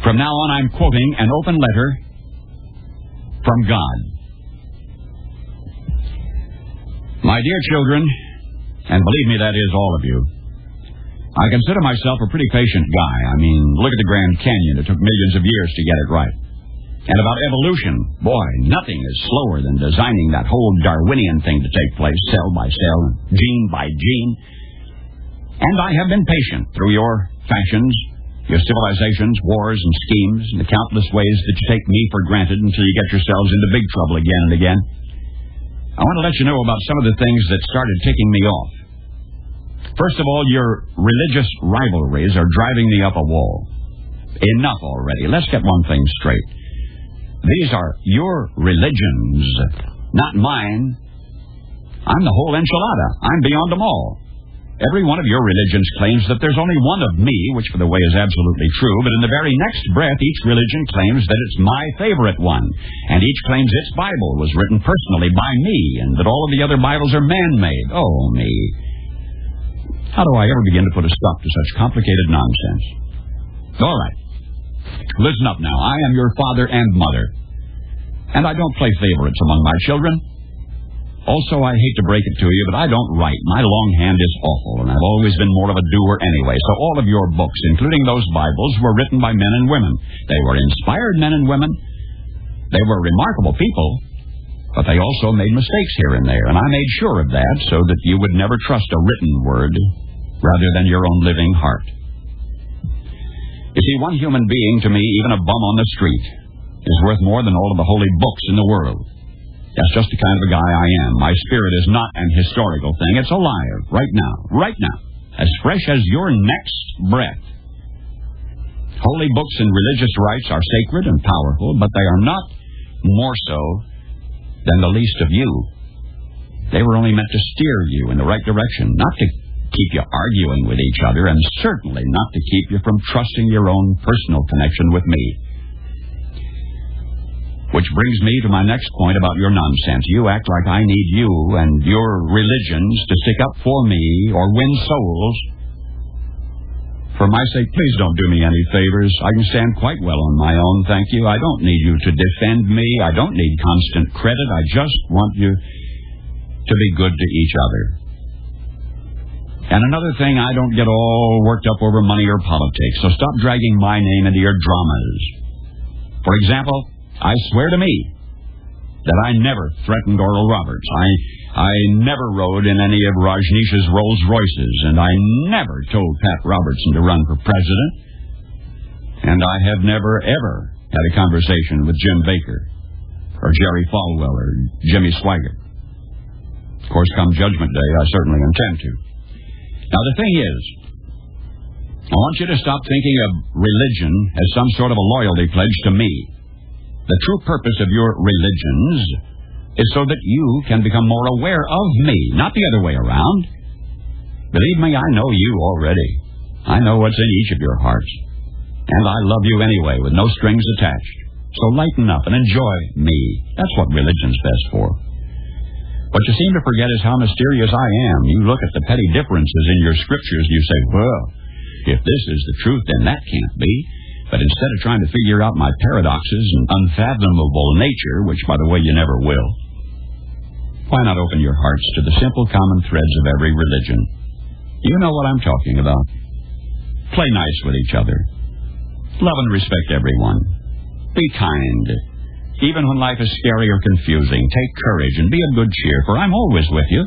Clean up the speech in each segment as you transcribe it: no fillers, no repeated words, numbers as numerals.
From now on, I'm quoting an open letter from God. My dear children, and believe me, that is all of you, I consider myself a pretty patient guy. I mean, look at the Grand Canyon. It took millions of years to get it right. And about evolution, boy, nothing is slower than designing that whole Darwinian thing to take place, cell by cell, gene by gene. And I have been patient through your fashions, your civilizations, wars, and schemes, and the countless ways that you take me for granted until you get yourselves into big trouble again and again. I want to let you know about some of the things that started ticking me off. First of all, your religious rivalries are driving me up a wall. Enough already. Let's get one thing straight. These are your religions, not mine. I'm the whole enchilada. I'm beyond them all. Every one of your religions claims that there's only one of me, which, by the way, is absolutely true, but in the very next breath, each religion claims that it's my favorite one, and each claims its Bible was written personally by me, and that all of the other Bibles are man-made. Oh, me. How do I ever begin to put a stop to such complicated nonsense? All right. Listen up now. I am your father and mother, and I don't play favorites among my children. Also, I hate to break it to you, but I don't write. My longhand is awful, and I've always been more of a doer anyway. So all of your books, including those Bibles, were written by men and women. They were inspired men and women. They were remarkable people, but they also made mistakes here and there, and I made sure of that so that you would never trust a written word rather than your own living heart. You see, one human being, to me, even a bum on the street, is worth more than all of the holy books in the world. That's just the kind of a guy I am. My spirit is not an historical thing. It's alive, right now, as fresh as your next breath. Holy books and religious rites are sacred and powerful, but they are not more so than the least of you. They were only meant to steer you in the right direction, not to keep you arguing with each other, and certainly not to keep you from trusting your own personal connection with me. Which brings me to my next point about your nonsense. You act like I need you and your religions to stick up for me or win souls. For my sake, please don't do me any favors. I can stand quite well on my own, thank you. I don't need you to defend me. I don't need constant credit. I just want you to be good to each other. And another thing, I don't get all worked up over money or politics, so stop dragging my name into your dramas. For example, I swear to me that I never threatened Oral Roberts. I never rode in any of Rajneesh's Rolls Royces, and I never told Pat Robertson to run for president. And I have never, ever had a conversation with Jim Baker, or Jerry Falwell, or Jimmy Swaggart. Of course, come Judgment Day, I certainly intend to. Now, the thing is, I want you to stop thinking of religion as some sort of a loyalty pledge to me. The true purpose of your religions is so that you can become more aware of me, not the other way around. Believe me, I know you already. I know what's in each of your hearts. And I love you anyway, with no strings attached. So lighten up and enjoy me. That's what religion's best for. What you seem to forget is how mysterious I am. You look at the petty differences in your scriptures and you say, well, if this is the truth, then that can't be. But instead of trying to figure out my paradoxes and unfathomable nature, which, by the way, you never will, why not open your hearts to the simple common threads of every religion? You know what I'm talking about. Play nice with each other. Love and respect everyone. Be kind. Even when life is scary or confusing, take courage and be of good cheer, for I'm always with you.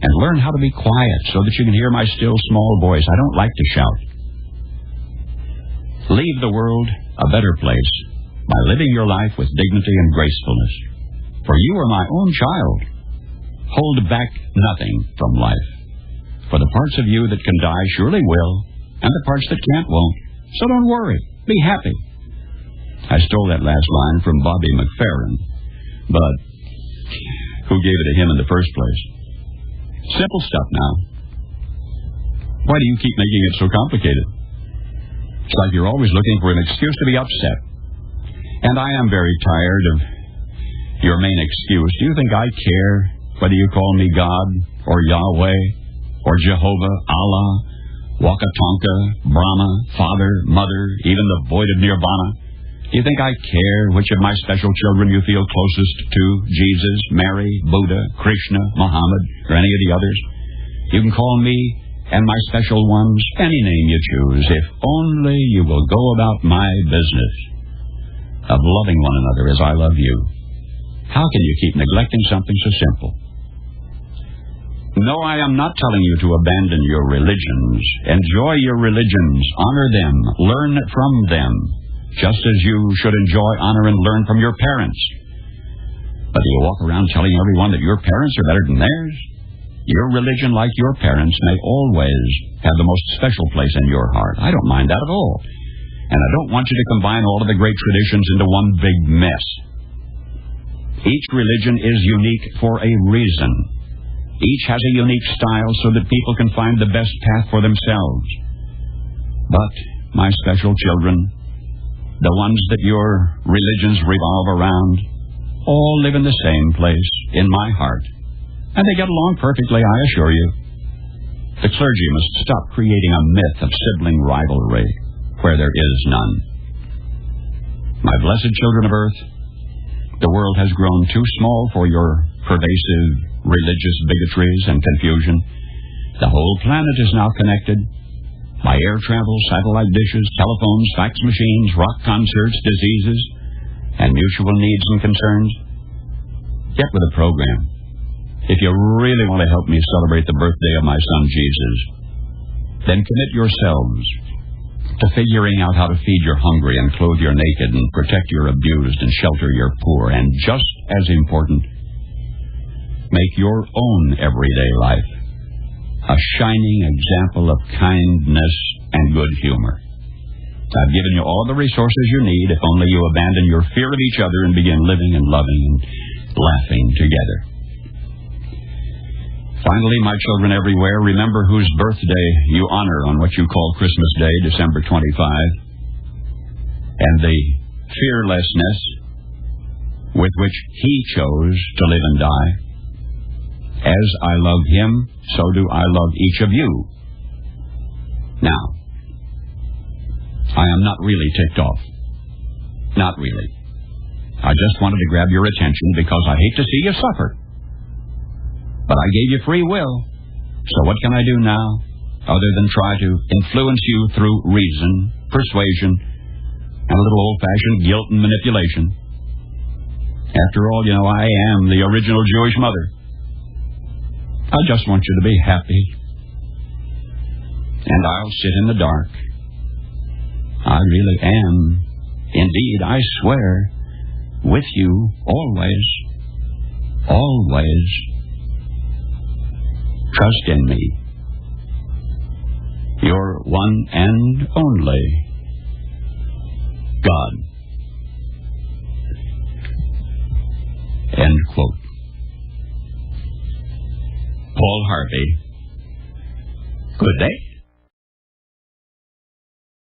And learn how to be quiet so that you can hear my still small voice. I don't like to shout. Leave the world a better place by living your life with dignity and gracefulness. For you are my own child. Hold back nothing from life. For the parts of you that can die surely will, and the parts that can't won't. So don't worry. Be happy. I stole that last line from Bobby McFerrin, but who gave it to him in the first place? Simple stuff now. Why do you keep making it so complicated? It's like you're always looking for an excuse to be upset. And I am very tired of your main excuse. Do you think I care whether you call me God or Yahweh or Jehovah, Allah, Wakatonka, Brahma, Father, Mother, even the void of Nirvana. Do you think I care which of my special children you feel closest to? Jesus, Mary, Buddha, Krishna, Muhammad, or any of the others? You can call me and my special ones any name you choose, if only you will go about my business of loving one another as I love you. How can you keep neglecting something so simple? No, I am not telling you to abandon your religions. Enjoy your religions. Honor them. Learn from them. Just as you should enjoy, honor, and learn from your parents. But do you walk around telling everyone that your parents are better than theirs? Your religion, like your parents, may always have the most special place in your heart. I don't mind that at all. And I don't want you to combine all of the great traditions into one big mess. Each religion is unique for a reason. Each has a unique style so that people can find the best path for themselves. But, my special children, the ones that your religions revolve around, all live in the same place, in my heart. And they get along perfectly, I assure you. The clergy must stop creating a myth of sibling rivalry where there is none. My blessed children of earth, the world has grown too small for your pervasive religious bigotries and confusion. The whole planet is now connected by air travel, satellite dishes, telephones, fax machines, rock concerts, diseases, and mutual needs and concerns. Get with the program. If you really want to help me celebrate the birthday of my son Jesus, then commit yourselves to figuring out how to feed your hungry and clothe your naked and protect your abused and shelter your poor. And just as important, make your own everyday life a shining example of kindness and good humor. I've given you all the resources you need if only you abandon your fear of each other and begin living and loving and laughing together. Finally, my children everywhere, remember whose birthday you honor on what you call Christmas Day, December 25, and the fearlessness with which he chose to live and die. As I love him, so do I love each of you. Now, I am not really ticked off. Not really. I just wanted to grab your attention because I hate to see you suffer. But I gave you free will, so what can I do now other than try to influence you through reason, persuasion, and a little old-fashioned guilt and manipulation? After all, I am the original Jewish mother. I just want you to be happy. And I'll sit in the dark. I really am. Indeed, I swear, with you, always. Always. Trust in me. Your one and only God. End quote. Paul Harvey. Good day.